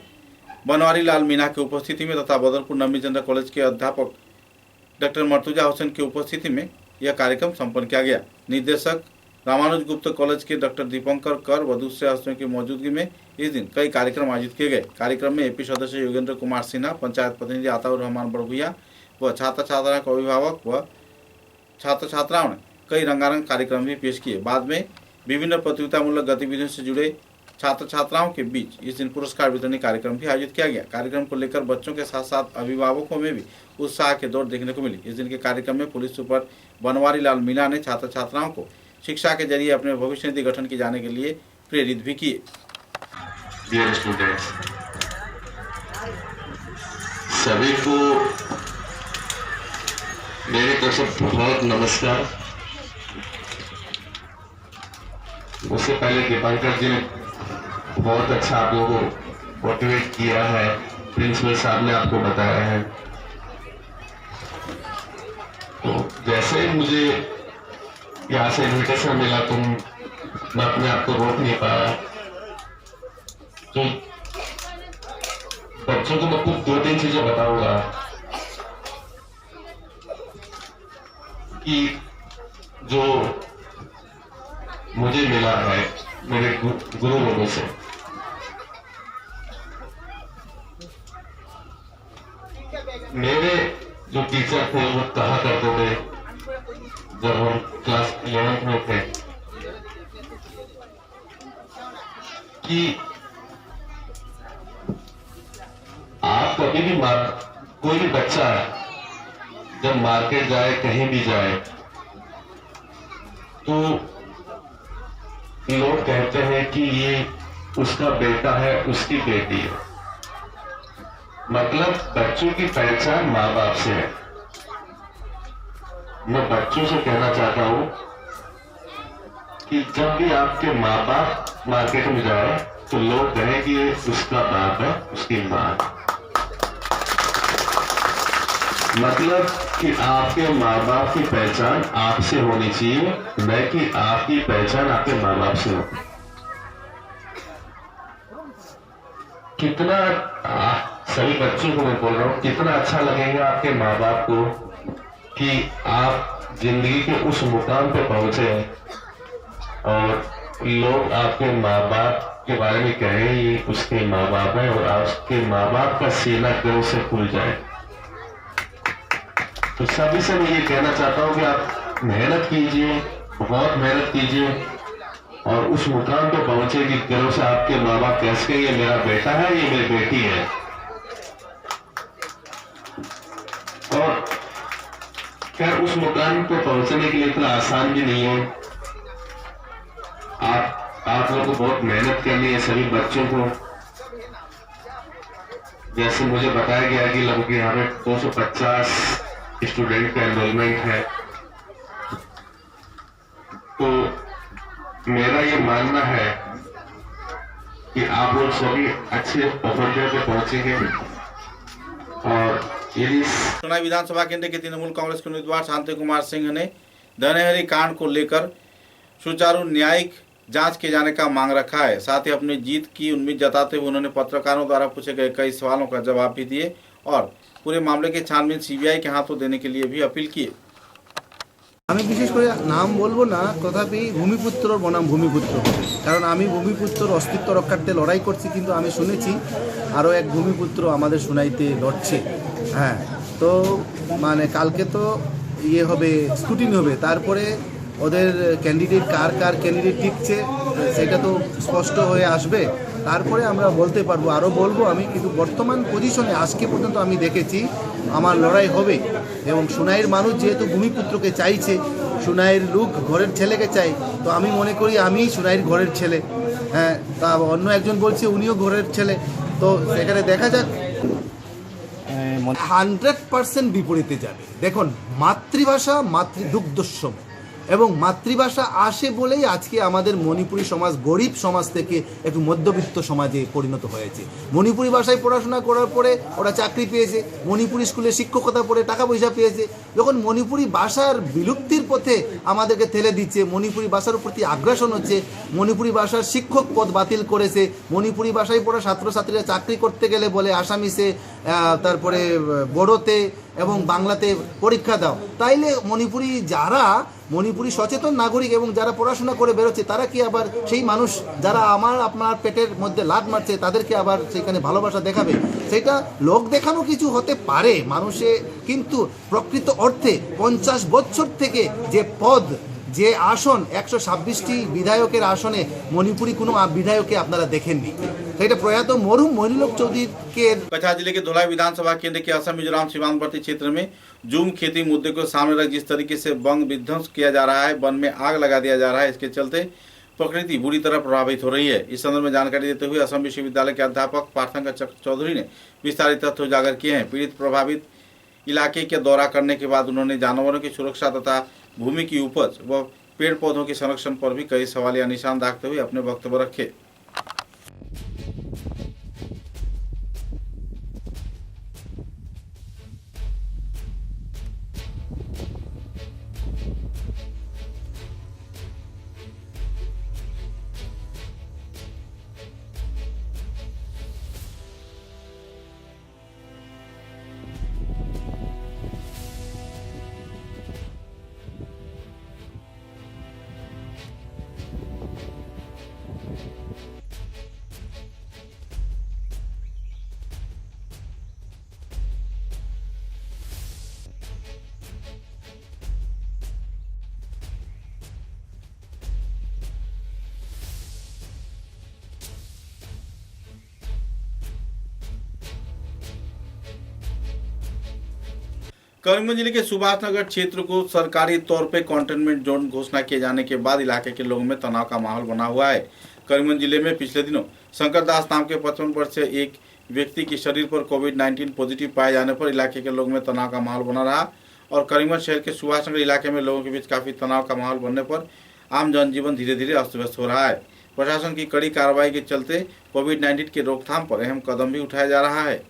बनवारी लाल मीना की उपस्थिति में तथा बदरपुर नवमी चंद्र कॉलेज के अध्यापक डॉक्टर मर्तुजा हुसैन की उपस्थिति में यह कार्यक्रम संपन्न किया गया। निदेशक रामानुज गुप्त कॉलेज के डॉक्टर दीपंकर कर व दूसरे हस्तियों की मौजूदगी में इस दिन कई कार्यक्रम आयोजित किए गए। कार्यक्रम में एपी सदस्य योगेंद्र कुमार सिन्हा, पंचायत प्रतिनिधि आताउर रहमान बड़भुइया व छात्र छात्राओं के अभिभावक व छात्र छात्राओं ने कई रंगारंग कार्यक्रम भी पेश किए। बाद में विभिन्न प्रतियोगितामूलक गतिविधियों से जुड़े छात्र छात्राओं के बीच इस दिन पुरस्कार वितरणी कार्यक्रम भी आयोजित किया गया। कार्यक्रम को लेकर बच्चों के साथ साथ अभिभावकों में भी उत्साह के दौर देखने को मिली। इस दिन के कार्यक्रम में पुलिस सुपर बनवारी लाल मीना ने छात्र छात्राओं को शिक्षा के जरिए अपने भविष्य निधि गठन किए जाने के लिए प्रेरित भी किए। सभी को मेरी तरफ से बहुत नमस्कार। उससे पहले दीपांकर जी ने बहुत अच्छा आप लोगों को मोटिवेट किया है, प्रिंसिपल साहब ने आपको बताया है। तो जैसे ही मुझे यहाँ से इन्विटेशन मिला तो मैं अपने आप को रोक नहीं पाया। तो बच्चों को मैं कुछ 2-3 चीजें बताऊंगा कि जो मुझे मिला है मेरे गुरु लोगों से। मेरे जो टीचर थे वो कहा करते थे जब हम क्लास 11th में थे कि आप कभी भी कोई भी बच्चा जब मार्केट जाए कहीं भी जाए तो लोग कहते हैं कि ये उसका बेटा है, उसकी बेटी है। मतलब बच्चों की पहचान माँ बाप से है। मैं बच्चों से कहना चाहता हूं कि जब भी आपके माँ बाप मार्केट में जाए तो लोग कहें कि ये उसका बाप है, उसकी माँ है। मतलब कि आपके माँ बाप की पहचान आपसे होनी चाहिए, न कि आपकी पहचान आपके माँ बाप से हो। कितना सभी बच्चों को मैं बोल रहा हूँ, कितना अच्छा लगेगा आपके माँ बाप को कि आप जिंदगी के उस मुकाम पे पहुंचे और लोग आपके माँ बाप के बारे में कहें ये उसके माँ बाप है और आपके माँ बाप का सीना गर्व से खुल जाए। तो सभी से मैं ये कहना चाहता हूँ कि आप मेहनत कीजिए, बहुत मेहनत कीजिए और उस मुकाम पे पहुंचे कि गर्व से आपके माँ बाप कह सके ये मेरा बेटा है, ये मेरी बेटी है। और खैर उस मुकाम पे पहुंचने के लिए इतना आसान भी नहीं है। आप लोगों को बहुत मेहनत करनी है सभी बच्चों को। जैसे मुझे बताया गया कि लगभग यहाँ पे 250 स्टूडेंट का एनरोलमेंट है। तो मेरा ये मानना है कि आप लोग सभी अच्छे ओहदे पे पहुंचेंगे और यदि सोनाई विधानसभा केंद्र के तृणमूल कांग्रेस के उम्मीदवार शांति कुमार सिंह ने धनहरी कांड को लेकर सुचारू न्यायिक जांच किए जाने का मांग रखा है। साथ ही अपनी जीत की उम्मीद जताते हुए उन्होंने पत्रकारों द्वारा पूछे गए कई सवालों का जवाब भी दिए और पूरे मामले की छानबीन सीबीआई के हाथों देने के लिए भी अपील किए। আমি বিশেষ করে নাম বলবো না, তথাপি ভূমিপুত্র বনাম ভূমিপুত্র, কারণ আমি ভূমিপুত্রর অস্তিত্ব রক্ষার্থে লড়াই করছি, কিন্তু আমি শুনেছি আরও এক ভূমিপুত্র আমাদের সোনাইতে লড়ছে। হ্যাঁ, তো মানে কালকে তো ইয়ে হবে, স্ক্রুটিনি হবে, তারপরে ওদের ক্যান্ডিডেট কার ক্যান্ডিডেট টিকছে সেটা তো স্পষ্ট হয়ে আসবে, তারপরে আমরা বলতে পারবো। আরও বলবো আমি, কিন্তু বর্তমান পজিশনে আজকে পর্যন্ত আমি দেখেছি আমার লড়াই হবে। এবং সোনাইয়ের মানুষ যেহেতু ভূমিপুত্রকে চাইছে, সোনাইয়ের লোক ঘরের ছেলেকে চাই, তো আমি মনে করি আমি সোনাইয়ের ঘরের ছেলে। হ্যাঁ, তা অন্য একজন বলছে উনিও ঘরের ছেলে। তো সেখানে দেখা যাক 100% বিপরীতে যাবে। দেখুন, মাতৃভাষা মাতৃদুগ্ধস্যম এবং মাতৃভাষা আসে বলেই আজকে আমাদের মণিপুরী সমাজ গরিব সমাজ থেকে একটু মধ্যবিত্ত সমাজে পরিণত হয়েছে। মণিপুরী ভাষায় পড়াশোনা করার পরে ওরা চাকরি পেয়েছে, মণিপুরী স্কুলে শিক্ষকতা পড়ে টাকা পয়সা পেয়েছে। যখন মণিপুরী ভাষার বিলুপ্তির পথে আমাদেরকে ঠেলে দিচ্ছে, মণিপুরী ভাষার প্রতি আগ্রাসন হচ্ছে, মণিপুরী ভাষার শিক্ষক পদ বাতিল করেছে, মণিপুরী ভাষায় পড়া ছাত্রছাত্রীরা চাকরি করতে গেলে বলে আসামিসে, তারপরে বড়োতে এবং বাংলাতে পরীক্ষা দাও। তাইলে মণিপুরী যারা মণিপুরী সচেতন নাগরিক এবং যারা পড়াশোনা করে বেরোচ্ছে, তারা কি আবার সেই মানুষ যারা আপনার পেটের মধ্যে লাত মারছে তাদেরকে আবার সেখানে ভালোবাসা দেখাবে? সেটা লোক দেখানো কিছু হতে পারে মানুষে, কিন্তু প্রকৃত অর্থে 50 বছর থেকে যে পদ, যে আসন, 126টি বিধায়কের আসনে মণিপুরী কোনো বিধায়ককে আপনারা দেখেননি। সেটা প্রয়াত মরহুম মনিলোক চৌধুরী के कछार जिले के धोलाई विधानसभा केंद्र के असम मिजोरम सीमांतवर्ती क्षेत्र में जूम खेती मुद्दे को सामने रख जिस तरीके से वन विध्वंस किया जा रहा है, वन में आग लगा दिया जा रहा है, इसके चलते प्रकृति बुरी तरह प्रभावित हो रही है। इस संदर्भ में जानकारी देते हुए असम विश्वविद्यालय के अध्यापक पार्थंकर चौधरी ने विस्तारित तथ्य उजागर किए हैं। पीड़ित प्रभावित इलाके के दौरा करने के बाद उन्होंने जानवरों की सुरक्षा तथा भूमि की उपज व पेड़ पौधों के संरक्षण पर भी कई सवालिया निशान दागते हुए अपने वक्तव्य रखे। करीमगंज जिले के सुभाष नगर क्षेत्र को सरकारी तौर पे कंटेनमेंट जोन घोषणा किए जाने के बाद इलाके के लोगों में तनाव का माहौल बना हुआ है। करीमगंज जिले में पिछले दिनों शंकर दास नाम के 55 वर्षीय एक व्यक्ति के शरीर पर कोविड-19 पॉजिटिव पाए जाने पर इलाके के लोगों में तनाव का माहौल बना रहा और करीमगंज शहर के सुभाष नगर इलाके में लोगों के बीच काफी तनाव का माहौल बनने पर आम जनजीवन धीरे धीरे अस्त व्यस्त हो रहा है। प्रशासन की कड़ी कार्रवाई के चलते कोविड-19 की रोकथाम पर अहम कदम भी उठाया जा रहा है।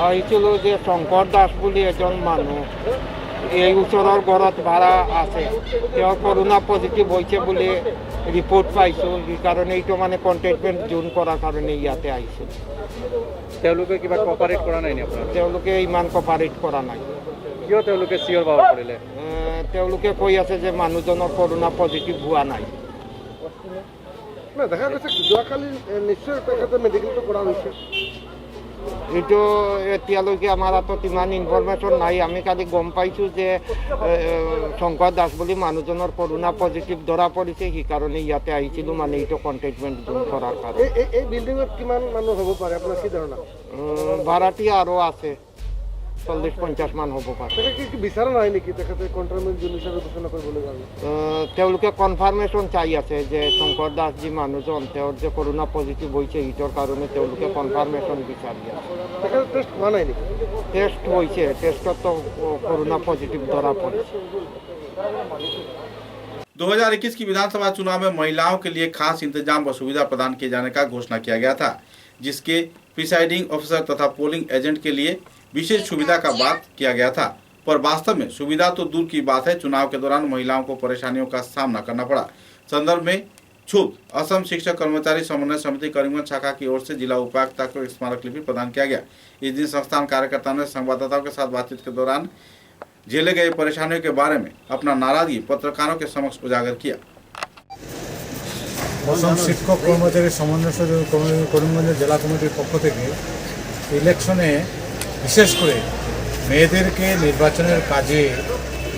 আহিছিলোঁ যে শংকৰ দাস বুলি এজন মানুহ এই ওচৰৰ ঘৰত ভাড়া আছে, তেওঁ কৰোণা পজিটিভ হৈছে বুলি ৰিপৰ্ট পাইছোঁ। সেইকাৰণে এইটো মানে কণ্টেইনমেণ্ট জোন কৰাৰ কাৰণে ইয়াতে আহিছোঁ। তেওঁলোকে কিবা কপাৰেট কৰা নাই নে আপোনাৰ? তেওঁলোকে ইমান কপাৰেট কৰা নাই। কিয় তেওঁলোকে চিয়ৰ বাব কৰিলে? তেওঁলোকে কৈ আছে যে মানুহজনৰ কৰোণা পজিটিভ হোৱা নাই। দেখা গৈছে যোৱাকালি নিশ্চয় তেখেতে মেডিকেলটো কৰা হৈছে। এইটো এতিয়ালৈকে আমাৰ হাতত ইমান ইনফৰমেশ্যন নাই। আমি কালি গম পাইছোঁ যে শংকৰ দাস বুলি মানুহজনৰ কৰোণা পজিটিভ ধৰা পৰিছে, সেইকাৰণে ইয়াতে আহিছিলোঁ মানে এইটো কণ্টেইনমেণ্ট জোন কৰাৰ কাৰণে। এই বিল্ডিঙত কিমান মানুহ হ'ব পাৰে আপোনাৰ কি ধাৰণা? ভাড়াতীয়া আৰু আছে 40-50 মান হ'ব পাৰে। তেখেতে বিচৰা নাই নেকি তেখেতে কণ্টেইনমেণ্ট জোন হিচাপে ঘোষণা কৰিবলৈ কাৰণে? তেওঁলোকে কনফাৰ্মেশ্যন চাই আছে যে শংকৰ দাস যি মানুহজন তেওঁৰ যে কৰোণা পজিটিভ হৈছে সেইটোৰ কাৰণে তেওঁলোকে কনফাৰ্মেশ্যন বিচাৰি আছে। তেখেতে টেষ্ট হোৱা নাই নেকি? টেষ্ট হৈছে, টেষ্টত कोरोना पॉजिटिव धरा पड़ी। 2021 की विधानसभा चुनाव में महिलाओं के लिए खास इंतजाम व सुविधा प्रदान किए जाने का घोषणा किया गया था, जिसके प्रिसाइडिंग ऑफिसर तथा पोलिंग एजेंट के लिए विशेष सुविधा का बात किया गया था। पर वास्तव में सुविधा तो दूर की बात है, चुनाव के दौरान महिलाओं को परेशानियों का सामना करना पड़ा। संदर्भ में छूत असम शिक्षक कर्मचारी समन्वय समिति करीमगंज शाखा की ओर से जिला उपायुक्त को एक स्मारक लिपि प्रदान किया गया। इस दिन संस्थान कार्यकर्ताओं ने संवाददाताओं के साथ बातचीत के दौरान झेले गए परेशानियों के बारे में अपना नाराजगी पत्रकारों के समक्ष उजागर किया। असम शिक्षक कर्मचारी समन्वय समिति करीमगंज जिला कमिटिर पक्ष থেকে ইলেকশনে বিশেষ করে মেয়েদেরকে নির্বাচনের কাজে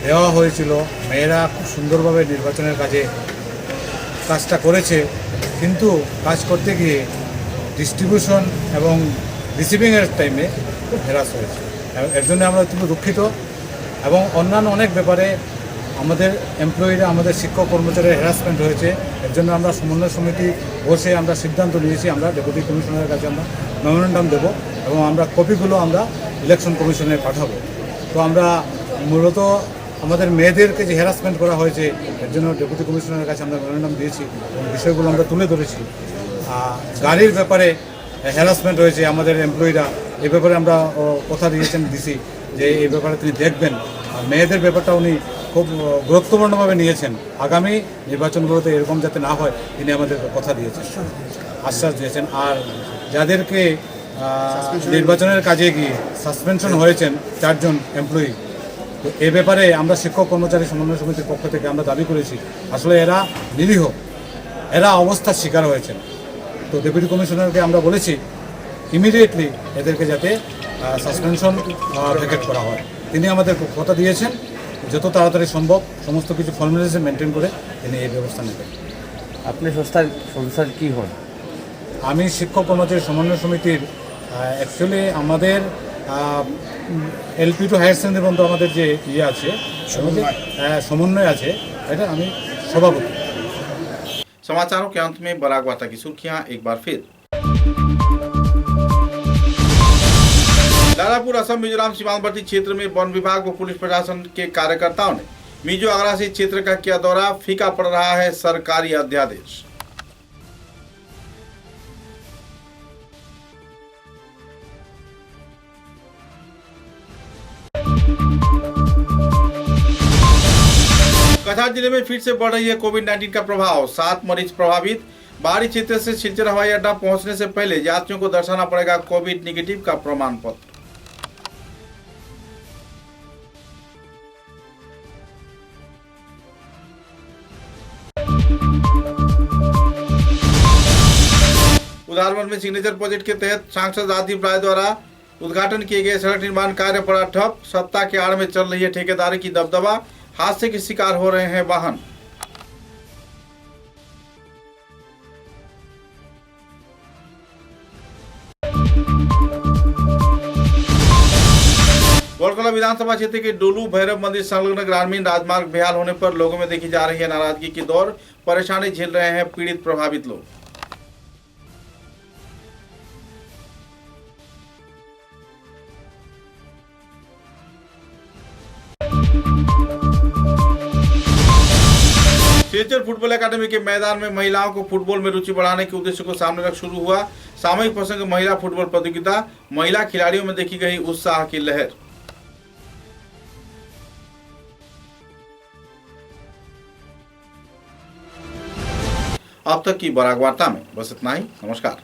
দেওয়া হয়েছিল। মেয়েরা খুব সুন্দরভাবে নির্বাচনের কাজটা করেছে, কিন্তু কাজ করতে গিয়ে ডিস্ট্রিবিউশন এবং রিসিভিংয়ের টাইমে খুব হ্যারাস হয়েছে। এর জন্য আমরা অত্যন্ত দুঃখিত এবং অন্যান্য অনেক ব্যাপারে আমাদের এমপ্লয়িরা আমাদের শিক্ষক কর্মচারীর হ্যারাসমেন্ট হয়েছে। এর জন্য আমরা সমন্বয় সমিতি বসে আমরা সিদ্ধান্ত নিয়েছি, আমরা ডেপুটি কমিশনারের কাছে আমরা মেমোরেন্ডাম দেবো এবং আমরা কপিগুলো আমরা ইলেকশন কমিশনে পাঠাবো। তো আমরা মূলত আমাদের মেয়েদেরকে যে হ্যারাসমেন্ট করা হয়েছে এর জন্য ডেপুটি কমিশনারের কাছে আমরা মেমোরেন্ডাম দিয়েছি এবং বিষয়গুলো আমরা তুলে ধরেছি। গাড়ির ব্যাপারে হ্যারাসমেন্ট হয়েছে আমাদের এমপ্লয়িরা, এই ব্যাপারে আমরা কথা দিয়েছেন ডিসি যে এই ব্যাপারে তিনি দেখবেন। আর মেয়েদের ব্যাপারটা উনি খুব গুরুত্বপূর্ণভাবে নিয়েছেন। আগামী নির্বাচনগুলোতে এরকম যাতে না হয় তিনি আমাদের কথা দিয়েছেন, আশ্বাস দিয়েছেন। আর যাদেরকে নির্বাচনের কাজে গিয়ে সাসপেনশন হয়েছেন 4 জন এমপ্লয়ি, তো এ ব্যাপারে আমরা শিক্ষক কর্মচারী সমন্বয় সমিতির পক্ষ থেকে আমরা দাবি করেছি আসলে এরা নিরীহ, এরা অবস্থার শিকার হয়েছেন। তো ডেপুটি কমিশনারকে আমরা বলেছি ইমিডিয়েটলি এদেরকে যাতে সাসপেনশন ভ্যাকেট করা হয়। তিনি আমাদের কথা দিয়েছেন যত তাড়াতাড়ি সম্ভব সমস্ত কিছু ফর্মালিটি মেনটেন করে তিনি এই ব্যবস্থা নেবেন। আপনি সংস্থার কি হন? আমি শিক্ষক কর্মচারী সমন্বয় সমিতির অ্যাকচুয়ালি আমাদের এলপি টু হায়ার সেকেন্ডারি পর্যন্ত আমাদের যে ইয়ে আছে সমন্বয় আছে, এটা আমি সভাপতি। समाचारों के अंत में बराक वार्ता की सुर्खियां एक बार फिर। लालापुर असम मिजोरम सीमांतवर्ती क्षेत्र में वन विभाग व पुलिस प्रशासन के कार्यकर्ताओं ने मिजो आग्रासी क्षेत्र का किया दौरा, फीका पड़ रहा है सरकारी अध्यादेश। कछार जिले में फिर से बढ़ रही है कोविड-19 का प्रभाव, 7 मरीज प्रभावित। बाहरी क्षेत्र से सिलचर हवाई अड्डा पहुंचने से पहले यात्रियों को दर्शाना पड़ेगा कोविड निगेटिव का प्रमाण पत्र। उदारवन में सिग्नेचर प्रोजेक्ट के तहत सांसद राजीव राय द्वारा उद्घाटन किए गए सड़क निर्माण कार्य पड़ा ठप। सत्ता के आड़ में चल रही है ठेकेदारी की दबदबा, हादसे के शिकार हो रहे हैं वाहन। गोलकोला विधानसभा क्षेत्र के डोलू भैरव मंदिर संलग्न ग्रामीण राजमार्ग बेहाल होने पर लोगों में देखी जा रही है नाराजगी की दौर, परेशानी झेल रहे हैं पीड़ित प्रभावित लोग। सिलचर फुटबॉल अकादमी के मैदान में महिलाओं को फुटबॉल में रुचि बढ़ाने के उद्देश्य को सामने रख शुरू हुआ सामूहिक प्रसंग महिला फुटबॉल प्रतियोगिता। महिला खिलाड़ियों में देखी गई उत्साह की लहर। अब तक की बराक वार्ता में बस इतना ही। नमस्कार।